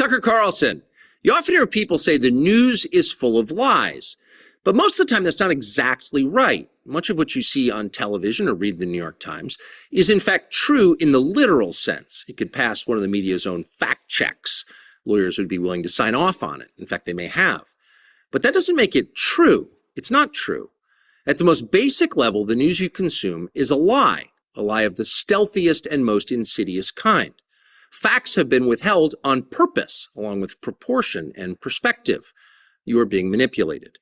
Tucker Carlson. You often hear people say the news is full of lies, but most of the time that's not exactly right. Much of what you see on television or read the New York Times is in fact true in the literal sense. It could pass one of the media's own fact checks. Lawyers would be willing to sign off on it. In fact, they may have. But that doesn't make it true. It's not true. At the most basic level, the news you consume is a lie of the stealthiest and most insidious kind. Facts have been withheld on purpose, along with proportion and perspective. You are being manipulated.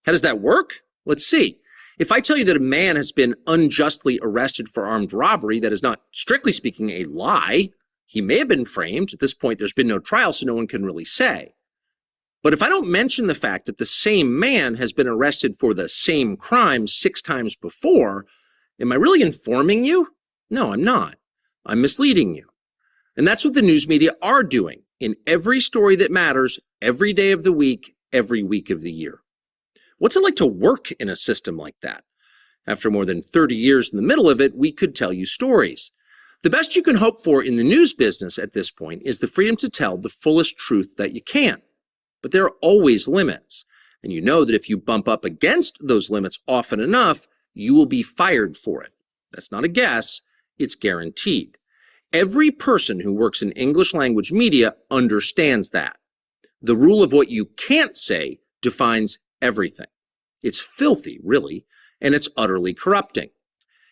How does that work? Let's see. If I tell you that a man has been unjustly arrested for armed robbery, that is not, strictly speaking, a lie. He may have been framed. At this point, there's been no trial, so no one can really say. But if I don't mention the fact that the same man has been arrested for the same crime 6 times before, am I really informing you? No, I'm not. I'm misleading you. And that's what the news media are doing in every story that matters, every day of the week, every week of the year. What's it like to work in a system like that? After more than 30 years in the middle of it, we could tell you stories. The best you can hope for in the news business at this point is the freedom to tell the fullest truth that you can. But there are always limits. And you know that if you bump up against those limits often enough, you will be fired for it. That's not a guess, it's guaranteed. Every person who works in English language media understands that. The rule of what you can't say defines everything. It's filthy, really, and it's utterly corrupting.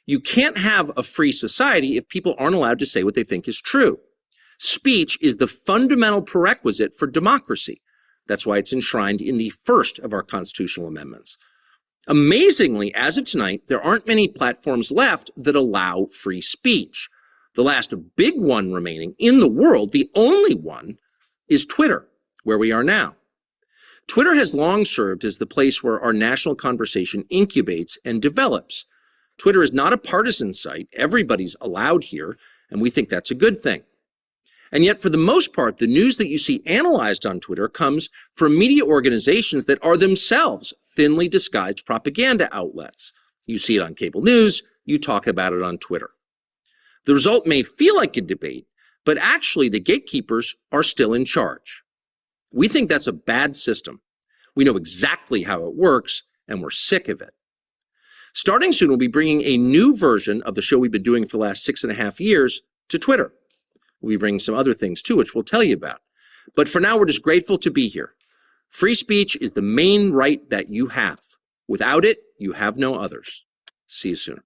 You can't have a free society if people aren't allowed to say what they think is true. Speech is the fundamental prerequisite for democracy. That's why it's enshrined in the first of our constitutional amendments. Amazingly, as of tonight, there aren't many platforms left that allow free speech. The last big one remaining in the world, the only one, is Twitter, where we are now. Twitter has long served as the place where our national conversation incubates and develops. Twitter is not a partisan site. Everybody's allowed here, and we think that's a good thing. And yet, for the most part, the news that you see analyzed on Twitter comes from media organizations that are themselves thinly disguised propaganda outlets. You see it on cable news, you talk about it on Twitter. The result may feel like a debate, but actually the gatekeepers are still in charge. We think that's a bad system. We know exactly how it works, and we're sick of it. Starting soon, we'll be bringing a new version of the show we've been doing for the last 6.5 years to Twitter. We'll be bringing some other things too, which we'll tell you about. But for now, we're just grateful to be here. Free speech is the main right that you have. Without it, you have no others. See you soon.